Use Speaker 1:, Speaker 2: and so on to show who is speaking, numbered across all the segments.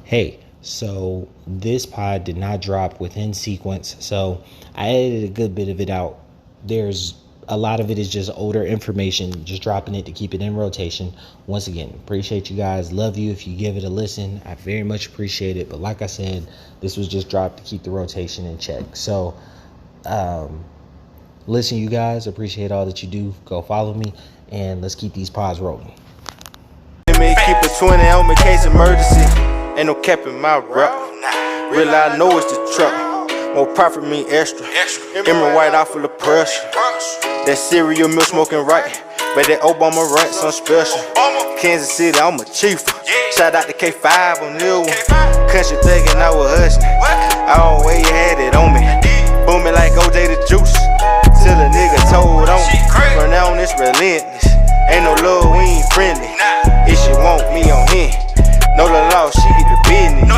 Speaker 1: Hey, so this pod did not drop within sequence, so I edited a good bit of it out. There's a lot of it is just older information, just dropping it to keep it in rotation. Once again, appreciate you guys. Love you if you give it a listen. I very much appreciate it. But like I said, this was just dropped to keep the rotation in check. So, listen, you guys, appreciate all that you do. Go follow me, and let's keep these pods rolling.
Speaker 2: Keep a 20 on me, case emergency. Ain't no cap in my rap. Real, I know it's the truck. More profit mean extra. Emerald white off full of pressure. That cereal milk smoking right. But that Obama rant some special. Kansas City, I'm a chief. Shout out to K5 on this one. Country thinking I was hustling. I always had it on me. Booming like OJ the juice. Till a nigga told on me. From now on it's relentless. Ain't no love, we ain't friendly. If she want me on him. No law, she get the business. No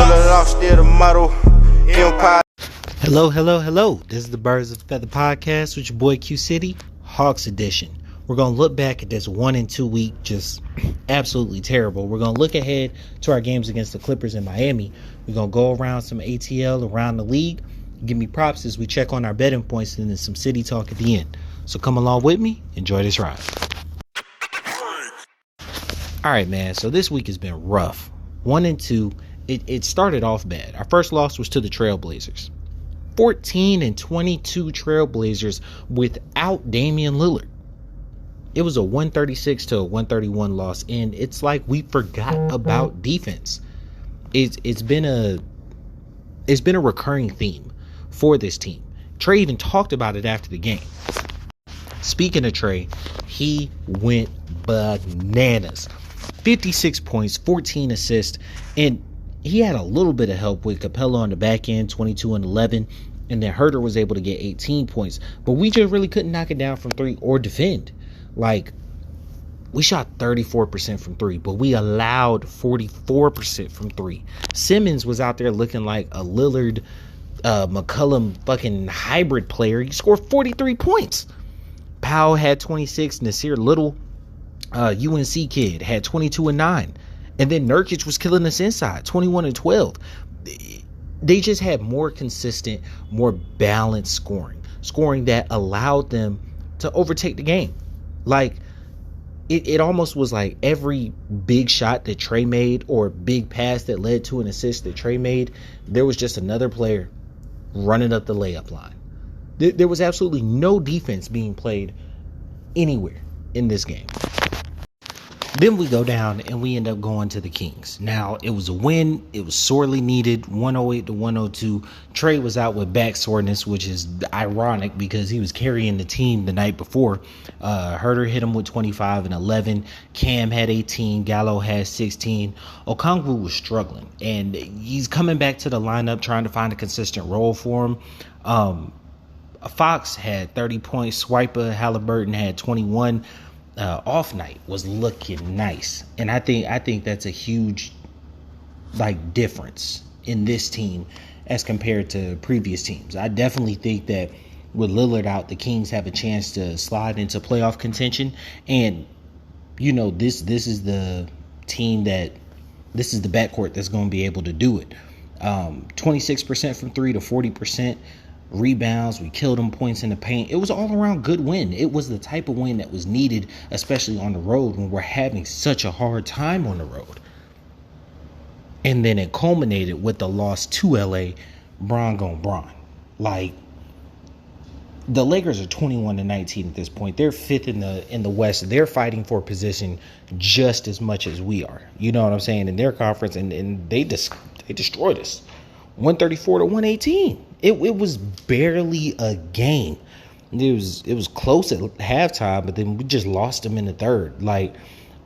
Speaker 2: law, still the motto. Empire.
Speaker 1: Hello. This is the Birds of Feather podcast with your boy Q City, Hawks edition. We're going to look back at this 1-2 week, just absolutely terrible. We're going to look ahead to our games against the Clippers in Miami. We're going to go around some ATL around the league. Give me props as we check on our betting points and then some city talk at the end. So come along with me. Enjoy this ride. All right, man. So this week has been rough. 1-2. It started off bad. Our first loss was to the Trailblazers. 14-22 Trailblazers without Damian Lillard. It was a 136 to a 131 loss, and it's like we forgot about defense. It's been a recurring theme for this team. Trey even talked about it after the game. Speaking of Trey, he went bananas. 56 points, 14 assists, and he had a little bit of help with Capella on the back end, 22 and 11, and then Herter was able to get 18 points. But we just really couldn't knock it down from three or defend. Like, we shot 34% from three, but we allowed 44% from three. Simmons was out there looking like a Lillard, McCollum fucking hybrid player. He scored 43 points. Powell had 26, Nasir Little, UNC kid, had 22 and 9. And then Nurkic was killing us inside, 21 and 12. They just had more consistent, more balanced scoring that allowed them to overtake the game. Like, it almost was like every big shot that Trey made or big pass that led to an assist that Trey made, there was just another player running up the layup line. There was absolutely no defense being played anywhere in this game. Then we go down and we end up going to the Kings. Now, it was a win. It was sorely needed, 108 to 102. Trey was out with back soreness, which is ironic because he was carrying the team the night before. Herter hit him with 25 and 11. Cam had 18. Gallo had 16. Okongwu was struggling, and he's coming back to the lineup trying to find a consistent role for him. Fox had 30 points. Swiper Halliburton had 21. Off night was looking nice, and I think that's a huge difference in this team as compared to previous teams. I definitely think that with Lillard out, the Kings have a chance to slide into playoff contention, and this is the team this is the backcourt that's going to be able to do it. 26% from three to 40%. Rebounds, we killed them, points in the paint. It was all around good win. It was the type of win that was needed, especially on the road when we're having such a hard time on the road. And then it culminated with the loss to LA, Bron on Bron. Like, the Lakers are 21-19 at this point. They're fifth in the West. They're fighting for position just as much as we are. You know what I'm saying? In their conference, and they destroyed us. 134 to 118. It was barely a game. It was close at halftime, but then we just lost them in the third. Like,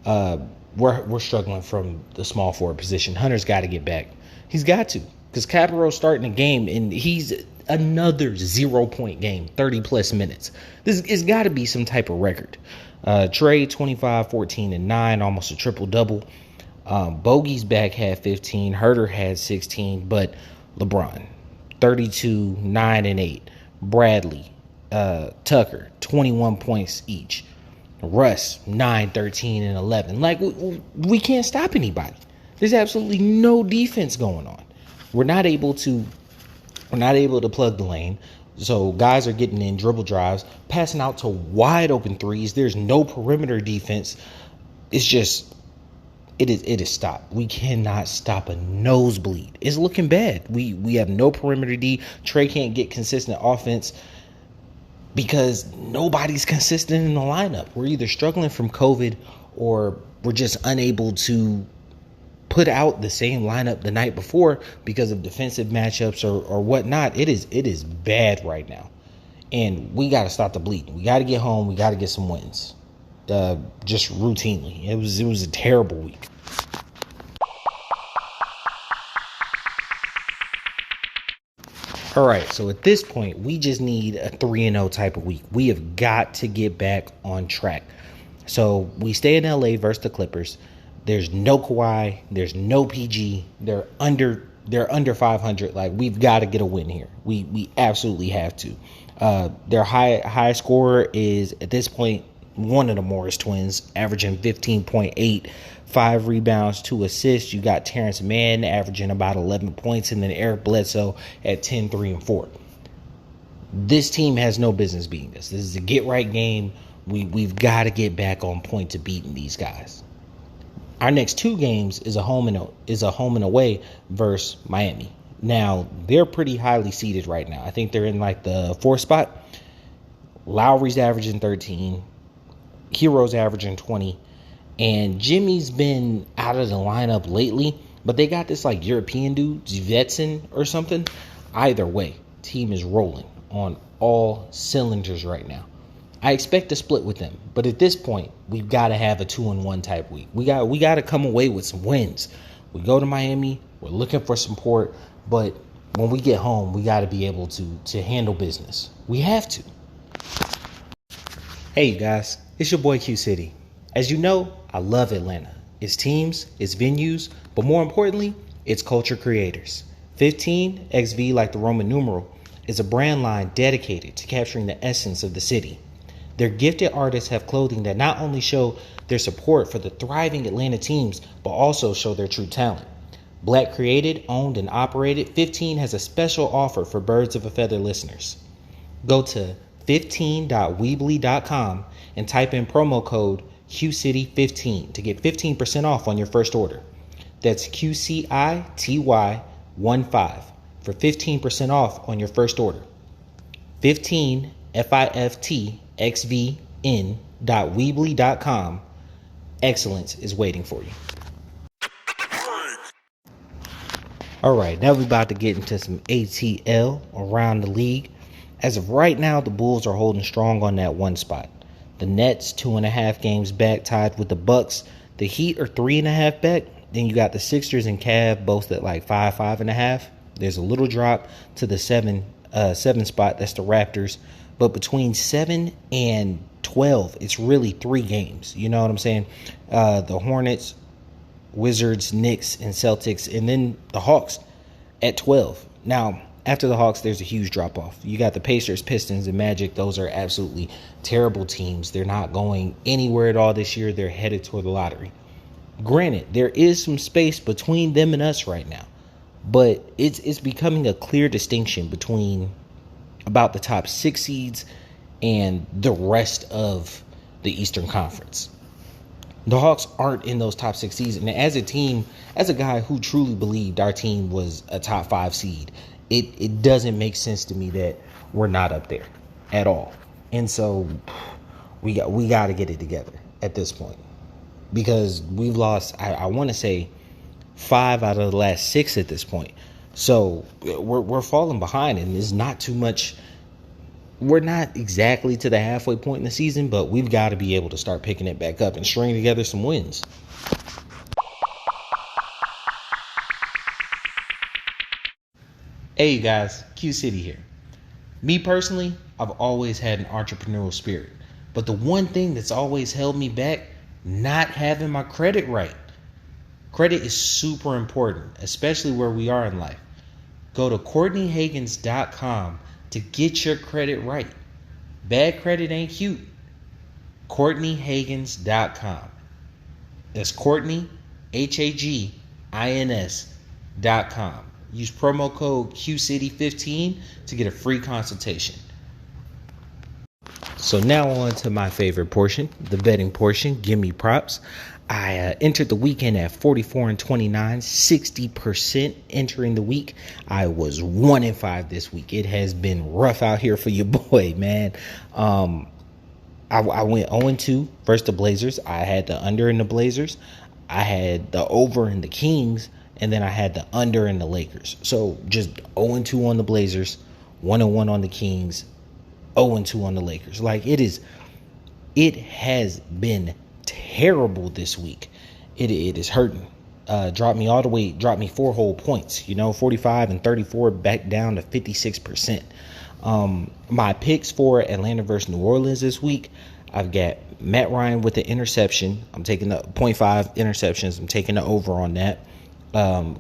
Speaker 1: we're struggling from the small forward position. Hunter's got to get back. He's got to, because Caparro's starting the game, and he's another 0-point game, 30-plus minutes. It's got to be some type of record. Trey, 25, 14, and 9, almost a triple-double. Bogey's back had 15. Herter had 16, but LeBron, 32, 9, and 8. Bradley, Tucker, 21 points each. Russ, 9, 13, and 11. Like, we can't stop anybody. There's absolutely no defense going on. We're not able to plug the lane. So guys are getting in dribble drives, passing out to wide open threes. There's no perimeter defense. It's just it is stopped. We cannot stop a nosebleed. It's looking bad. We have no perimeter D. Trey can't get consistent offense because nobody's consistent in the lineup. We're either struggling from COVID or we're just unable to put out the same lineup the night before because of defensive matchups or whatnot. It is bad right now. And we got to stop the bleeding. We got to get home. We got to get some wins. Just routinely. It was a terrible week. All right, so at this point, we just need a 3-0 type of week. We have got to get back on track. So we stay in LA versus the Clippers. There's no Kawhi. There's no PG. They're under 500. Like, we've got to get a win here. We absolutely have to. Their high scorer is at this point one of the Morris twins, averaging 15.8, 5 rebounds, 2 assists. You got Terrence Mann averaging about 11 points, and then Eric Bledsoe at 10, 3, and 4. This team has no business beating us. This is a get-right game. We've got to get back on point to beating these guys. Our next 2 games is a home and away versus Miami. Now, they're pretty highly seeded right now. I think they're in like the 4th spot. Lowry's averaging 13. Hero's averaging 20. And Jimmy's been out of the lineup lately, but they got this like European dude, Zvetsin or something. Either way, team is rolling on all cylinders right now. I expect to split with them, but at this point, we've got to have a 2-1 type week. We got to come away with some wins. We go to Miami, we're looking for support, but when we get home, we got to be able to handle business. We have to. Hey, you guys, it's your boy Q City. As you know, I love Atlanta. Its teams, its venues, but more importantly, its culture creators. 15, XV like the Roman numeral, is a brand line dedicated to capturing the essence of the city. Their gifted artists have clothing that not only show their support for the thriving Atlanta teams, but also show their true talent. Black created, owned, and operated, 15 has a special offer for Birds of a Feather listeners. Go to 15.weebly.com and type in promo code QCity15 to get 15% off on your first order. That's QCITY15 for 15% off on your first order. 15 FIFTXVN.weebly.com. Excellence is waiting for you. All right, now we're about to get into some ATL around the league. As of right now, the Bulls are holding strong on that 1 spot. The Nets 2.5 games back, tied with the Bucks. The Heat are 3.5 back. Then you got the Sixers and Cavs both at like 5.5. There's a little drop to the 7 spot. That's the Raptors. But between 7 and 12, it's really 3 games. You know what I'm saying? The Hornets, Wizards, Knicks, and Celtics, and then the Hawks at 12. Now, after the Hawks, there's a huge drop-off. You got the Pacers, Pistons, and Magic. Those are absolutely terrible teams. They're not going anywhere at all this year. They're headed toward the lottery. Granted, there is some space between them and us right now, but it's becoming a clear distinction between about the top 6 seeds and the rest of the Eastern Conference. The Hawks aren't in those top 6 seeds, and as a team, as a guy who truly believed our team was a top 5 seed, it doesn't make sense to me that we're not up there at all. And so we got to get it together at this point, because we've lost, I want to say, 5 out of the last 6 at this point. So we're falling behind, and there's not too much. We're not exactly to the halfway point in the season, but we've got to be able to start picking it back up and string together some wins. Hey, you guys, Q City here. Me personally, I've always had an entrepreneurial spirit, but the one thing that's always held me back, not having my credit right. Credit is super important, especially where we are in life. Go to CourtneyHagans.com to get your credit right. Bad credit ain't cute. CourtneyHagans.com. That's Courtney, ins.com. Use promo code QCity15 to get a free consultation. So now on to my favorite portion, the betting portion. Give me props. I entered the weekend at 44-29, 60% entering the week. I was 1-5 this week. It has been rough out here for your boy, man. I went 0-2 versus the Blazers. I had the under in the Blazers. I had the over in the Kings, and then I had the under in the Lakers. So just 0-2 on the Blazers, 1-1 on the Kings, 0-2 on the Lakers. Like it has been terrible this week. It is hurting. Dropped me 4 whole points, 45 and 34 back down to 56%. My picks for Atlanta versus New Orleans this week, I've got Matt Ryan with the interception. I'm taking the 0.5 interceptions. I'm taking the over on that.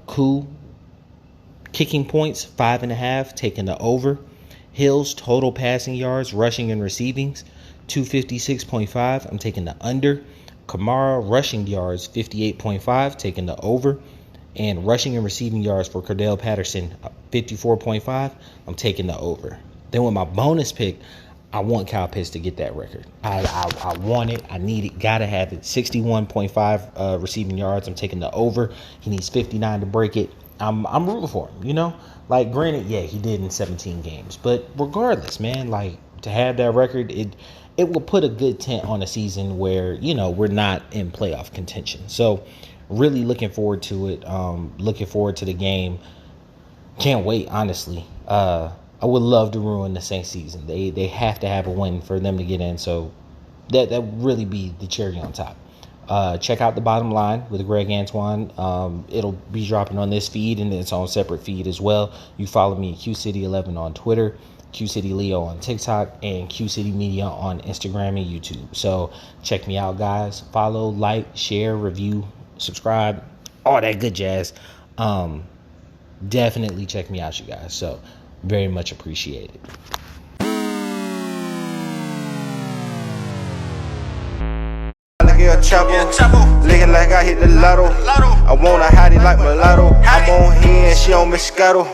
Speaker 1: Koo kicking points, 5.5, taking the over. Hill's total passing yards, rushing and receivings, 256.5. I'm taking the under. Kamara rushing yards, 58.5, taking the over. And rushing and receiving yards for Cordell Patterson, 54.5. I'm taking the over. Then with my bonus pick, I want Kyle Pitts to get that record. I want it. I need it. Gotta have it. 61.5 receiving yards. I'm taking the over. He needs 59 to break it. I'm rooting for him, Like, granted, yeah, he did in 17 games. But regardless, man, like, to have that record, it will put a good tent on a season where, we're not in playoff contention. So, really looking forward to it. Looking forward to the game. Can't wait, honestly. I would love to ruin the Saints season. They have to have a win for them to get in. So, that would really be the cherry on top. Check out The Bottom Line with Greg Antoine. It'll be dropping on this feed and its own separate feed as well. You follow me at QCity11 on Twitter, QCityLeo on TikTok, and QCity Media on Instagram and YouTube. So check me out, guys. Follow, like, share, review, subscribe, all that good jazz. Definitely check me out, you guys. So very much appreciated.
Speaker 2: Chopper, looking like I hit the lotto. I want a hottie like mulatto. I'm on here and she on Moscato.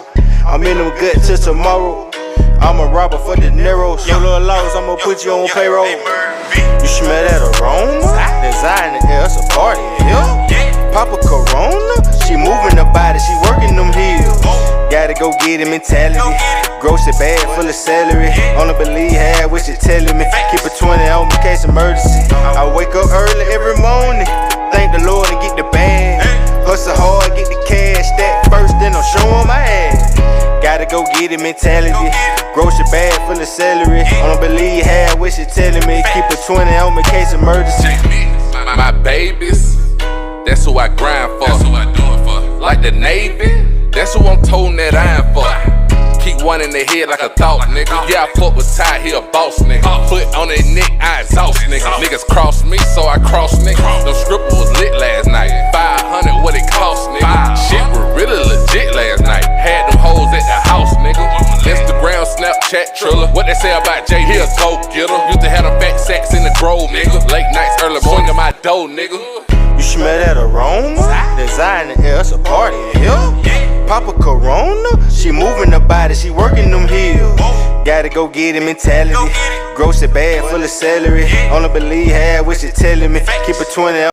Speaker 2: I'm in them good till tomorrow. I'm a robber for the Neros. Your little loss, I'ma put you on payroll. You smell that aroma? Design the air, it's a party here. Papa Corona, she moving the body, she working them heels. Gotta go get it mentality. Grocery bag full of celery. Only believe half what you telling me. Keep a 20 on me in case emergency. I wake up early every morning. Thank the Lord and get the bag. Hustle hard, get the cash. Stack first, then I'm showing my ass. Gotta go get it mentality. Grocery bag full of celery. Only believe half what you telling me. Keep a 20 on me in case emergency.
Speaker 3: My babies, that's who I grind for. That's who I do it for. Like the Navy, that's who I'm toting that iron for. Keep one in the head like a thought, nigga. Yeah, I fuck with Ty, he a boss, nigga. Foot on their neck, I exhaust, nigga. Niggas cross me, so I cross, nigga. Them stripper was lit last night. 500, what it cost, nigga. Shit was really legit last night. Had them hoes at the house, nigga. Instagram, Snapchat, Triller. What they say about Jay, he a go-getter. Used to have them fat sacks in the grove, nigga. Late nights, early morning in my dough, nigga.
Speaker 2: You smell that aroma? Design the air, it's a party in here. Papa Corona, she moving the body, she working them heels. Gotta go get it mentality. Grocery bag full of celery. Only believe half what you telling me. Keep a 20